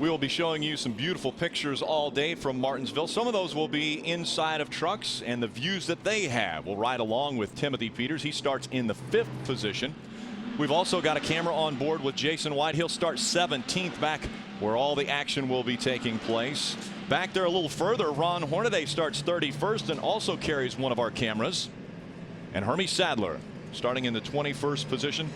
We will be showing you some beautiful pictures all day from Martinsville. Some of those will be inside of trucks and the views that they have. We'll ride along with Timothy Peters. He starts in the 5th position. We've also got a camera on board with Jason White. He'll start 17th, back where all the action will be taking place. Back there a little further, Ron Hornaday starts 31st and also carries one of our cameras. And Hermie Sadler, starting in the 21st position,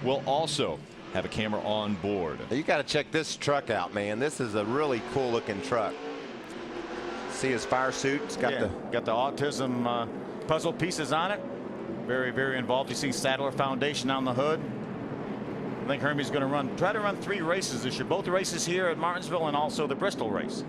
will also have a camera on board. You got to check this truck out, man. This is a really cool looking truck. See his fire suit. It's got the autism puzzle pieces on it. Very, very involved. You see Sadler Foundation on the hood. I think Hermie's going to try to run 3 races this year. Both races here at Martinsville and also the Bristol race.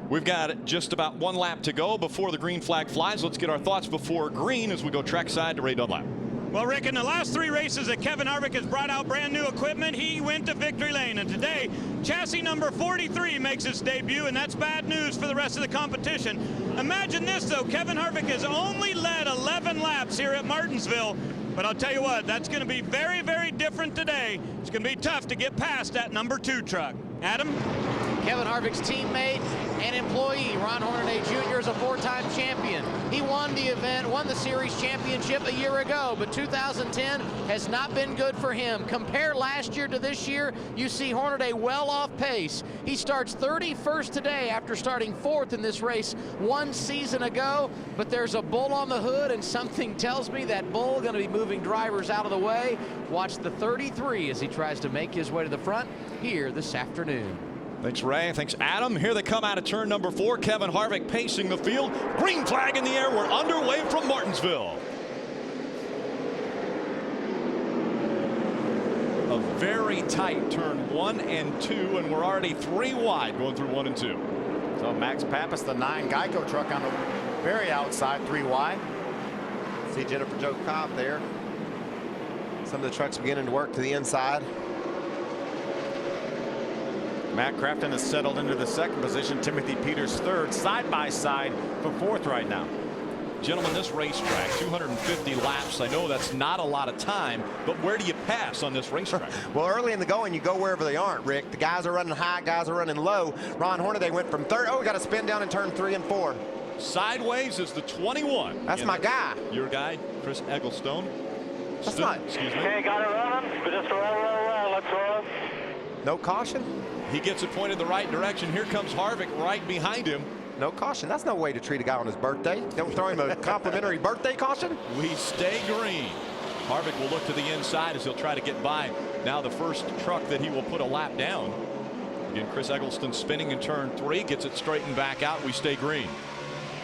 We've got just about 1 lap to go before the green flag flies. Let's get our thoughts before green as we go trackside to Ray Dunlap. Well, Rick, in the last 3 races that Kevin Harvick has brought out brand new equipment, he went to victory lane. And today, chassis number 43 makes its debut, and that's bad news for the rest of the competition. Imagine this, though. Kevin Harvick has only led 11 laps here at Martinsville. But I'll tell you what, that's going to be very, very different today. It's going to be tough to get past that number 2 truck. Adam? Kevin Harvick's teammate and employee, Ron Hornaday Jr. is a 4-time champion. He won the event, won the series championship a year ago, but 2010 has not been good for him. Compare last year to this year, you see Hornaday well off pace. He starts 31st today after starting 4th in this race 1 season ago, but there's a bull on the hood, and something tells me that bull going to be moving drivers out of the way. Watch the 33 as he tries to make his way to the front here this afternoon. Thanks, Ray. Thanks, Adam. Here they come out of turn number 4. Kevin Harvick pacing the field. Green flag in the air. We're underway from Martinsville. A very tight turn 1 and 2, and we're already 3 wide going through 1 and 2. So Max Pappas, the 9 Geico truck, on the very outside, 3 wide. See Jennifer Jo Cobb there. Some of the trucks beginning to work to the inside. Matt Crafton has settled into the 2nd position. Timothy Peters 3rd, side by side for 4th right now. Gentlemen, this racetrack, 250 laps. I know that's not a lot of time, but where do you pass on this racetrack? Well, early in the going, you go wherever they aren't, Rick. The guys are running high, guys are running low. Ron Hornaday went from 3rd. Oh, we got to spin down in turn 3 and 4. Sideways is the 21. That's my guy. Your guy, Chris Egglestone. That's not. Excuse me. Hey, got it running. Just roll. Let's roll. No caution. He gets it pointed the right direction. Here comes Harvick right behind him. No caution. That's no way to treat a guy on his birthday. Don't throw him a complimentary birthday caution. We stay green. Harvick will look to the inside as he'll try to get by. Now the first truck that he will put a lap down. Again, Chris Eggleston spinning in turn 3, gets it straightened back out. We stay green.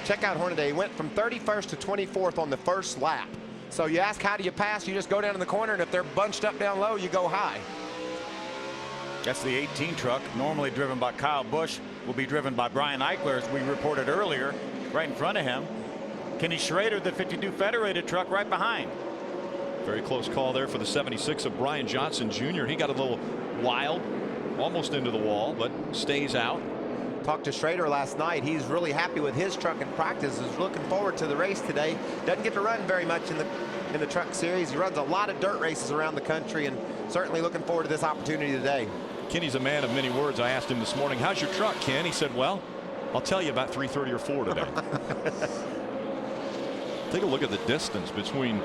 Check out Hornaday. He went from 31st to 24th on the first lap. So you ask, how do you pass? You just go down in the corner, and if they're bunched up down low, you go high. That's the 18 truck, normally driven by Kyle Busch, will be driven by Brian Eichler, as we reported earlier, right in front of him. Kenny Schrader, the 52 Federated truck, right behind. Very close call there for the 76 of Brian Johnson Jr. He got a little wild, almost into the wall, but stays out. Talked to Schrader last night. He's really happy with his truck in practice. Is looking forward to the race today. Doesn't get to run very much in the truck series. He runs a lot of dirt races around the country, and certainly looking forward to this opportunity today. Kenny's a man of many words. I asked him this morning, how's your truck, Ken? He said, well, I'll tell you about 3:30 or 4 today. Take a look at the distance between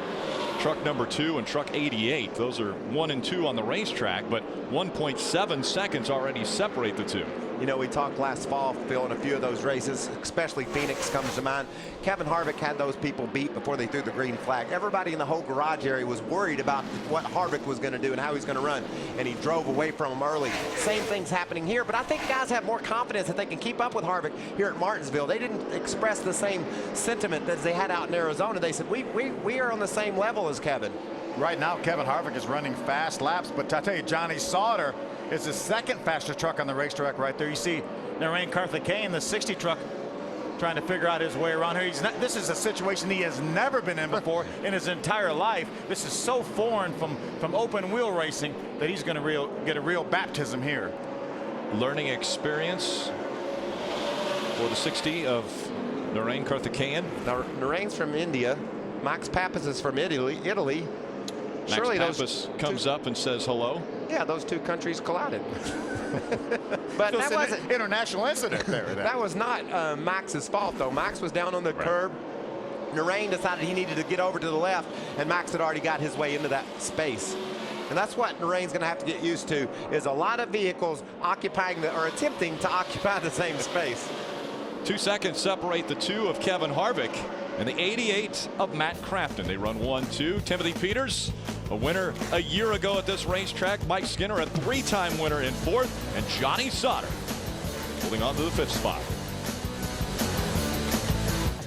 truck number 2 and truck 88. Those are 1 and 2 on the racetrack, but 1.7 seconds already separate the 2. You know, we talked last fall, Phil, in a few of those races, especially Phoenix comes to mind. Kevin Harvick had those people beat before they threw the green flag. Everybody in the whole garage area was worried about what Harvick was going to do and how he's going to run, and he drove away from him early. Same thing's happening here, but I think guys have more confidence that they can keep up with Harvick here at Martinsville. They didn't express the same sentiment as they had out in Arizona. They said, we are on the same level as Kevin. Right now, Kevin Harvick is running fast laps, but I tell you, Johnny Sauter is the 2nd fastest truck on the racetrack right there. You see Narain Karthikeyan, the 60 truck, trying to figure out his way around here. This is a situation he has never been in before in his entire life. This is so foreign from open wheel racing that he's going to get a real baptism here. Learning experience for the 60 of Narain Karthikeyan. Now, Narain's from India. Max Pappas is from Italy. Max Pappas comes up and says hello. Yeah, those two countries collided. But that was an international incident there. That was not Max's fault, though. Max was down on the curb. Narain decided he needed to get over to the left, and Max had already got his way into that space. And that's what Narain's going to have to get used to, is a lot of vehicles occupying or attempting to occupy the same space. 2 seconds separate the two of Kevin Harvick and the 88 of Matt Crafton. They run 1-2. Timothy Peters, a winner a year ago at this racetrack. Mike Skinner, a 3-time winner in 4th. And Johnny Sauter holding on to the 5th spot.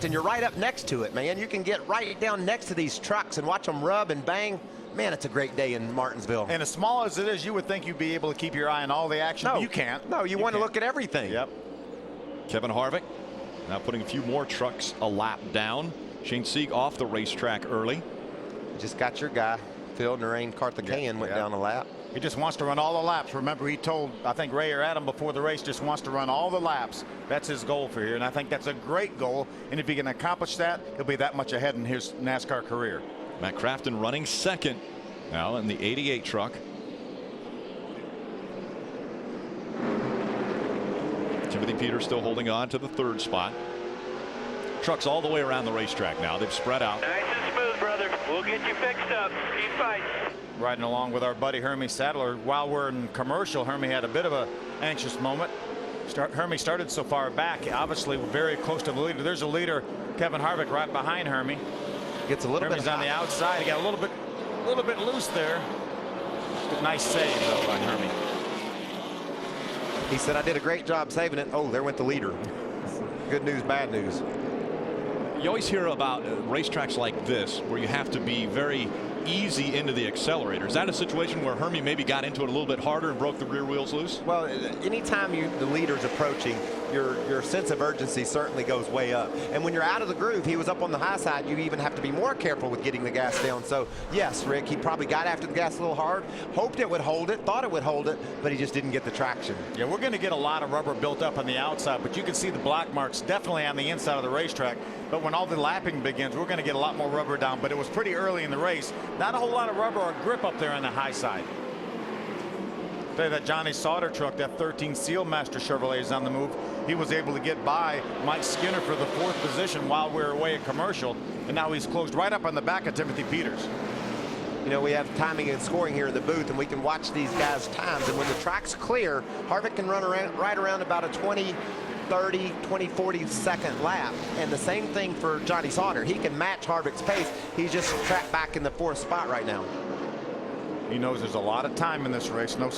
And you're right up next to it, man. You can get right down next to these trucks and watch them rub and bang. Man, it's a great day in Martinsville. And as small as it is, you would think you'd be able to keep your eye on all the action. No, But you can't. No, you want to look at everything. Yep. Kevin Harvick now putting a few more trucks a lap down. Shane Sieg off the racetrack early. Just got your guy. Phil Narain Karthikeyan went down a lap. He just wants to run all the laps. Remember, he told, I think, Ray or Adam before the race, just wants to run all the laps. That's his goal for here, and I think that's a great goal. And if he can accomplish that, he'll be that much ahead in his NASCAR career. Matt Crafton running 2nd now in the 88 truck. Timothy Peters still holding on to the 3rd spot. Trucks all the way around the racetrack now. They've spread out. Nice and smooth, brother. We'll get you fixed up. Keep fighting. Riding along with our buddy Hermie Sadler. While we're in commercial, Hermie had a bit of an anxious moment. Hermie started so far back, obviously very close to the leader. There's a leader, Kevin Harvick, right behind Hermie. Gets a little Hermie's bit on the outside. He got a little bit loose there. Nice save though by Hermie. He said, I did a great job saving it. Oh, there went the leader. Good news, bad news. You always hear about racetracks like this where you have to be very easy into the accelerator. Is that a situation where Hermie maybe got into it a little bit harder and broke the rear wheels loose? Well, anytime the leader's approaching, your sense of urgency certainly goes way up. And when you're out of the groove, he was up on the high side, you even have to be more careful with getting the gas down. So yes, Rick, he probably got after the gas a little hard, hoped it would hold it, thought it would hold it, but he just didn't get the traction. Yeah, we're going to get a lot of rubber built up on the outside, but you can see the black marks definitely on the inside of the racetrack. But when all the lapping begins, we're going to get a lot more rubber down. But it was pretty early in the race. Not a whole lot of rubber or grip up there on the high side. That Johnny Sauter truck, that 13 Sealmaster Chevrolet, is on the move. He was able to get by Mike Skinner for the 4th position while we were away at commercial, and now he's closed right up on the back of Timothy Peters. You know, we have timing and scoring here in the booth, and we can watch these guys' times. And when the track's clear, Harvick can run around right around about a 20, 30, 20, 40 second lap. And the same thing for Johnny Sauter. He can match Harvick's pace. He's just trapped back in the 4th spot right now. He knows there's a lot of time in this race. No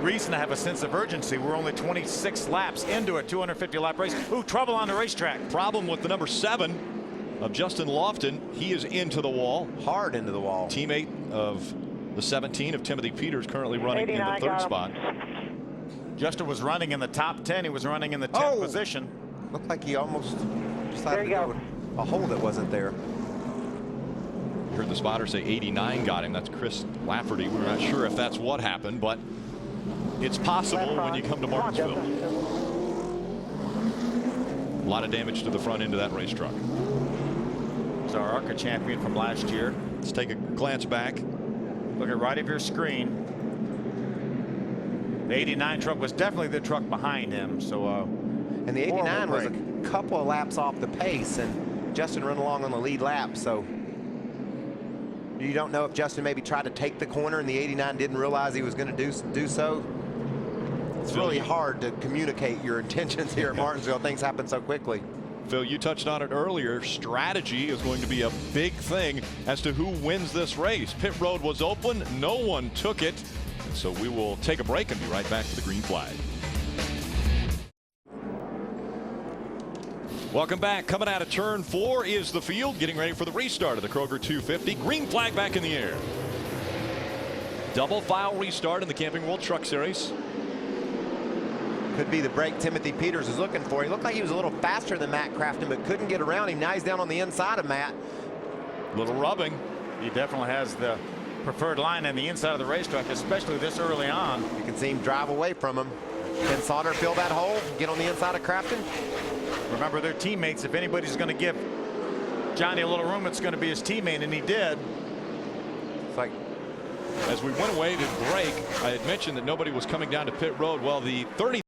reason to have a sense of urgency. We're only 26 laps into a 250 lap race. Ooh, trouble on the racetrack. Problem with the number 7 of Justin Lofton. He is into the wall. Hard into the wall. Teammate of the 17 of Timothy Peters, currently running in the 3rd spot. Justin was running in the top 10. He was running in the 10th position. Looked like he almost decided to go a hole that wasn't there. Heard the spotter say 89 got him. That's Chris Lafferty. We're not sure if that's what happened, but it's possible when you come to Martinsville. A lot of damage to the front end of that race truck. It's our ARCA champion from last year. Let's take a glance back. Look at right of your screen. The 89 truck was definitely the truck behind him. So, and the 89 was a couple of laps off the pace, and Justin ran along on the lead lap. So you don't know if Justin maybe tried to take the corner and the 89 didn't realize he was going to do so. It's really hard to communicate your intentions here at Martinsville. Things happen so quickly. Phil, you touched on it earlier. Strategy is going to be a big thing as to who wins this race. Pit road was open. No one took it. And so we will take a break and be right back to the green flag. Welcome back. Coming out of turn 4 is the field, getting ready for the restart of the Kroger 250. Green flag back in the air. Double file restart in the Camping World Truck Series. Could be the break Timothy Peters is looking for. He looked like he was a little faster than Matt Crafton, but couldn't get around him. Now he's down on the inside of Matt. Little rubbing. He definitely has the preferred line on the inside of the racetrack, especially this early on. You can see him drive away from him. Can Sauter fill that hole? Get on the inside of Crafton? Remember, they're teammates. If anybody's going to give Johnny a little room, it's going to be his teammate, and he did. It's like As we went away to break, I had mentioned that nobody was coming down to pit road. Well, the 30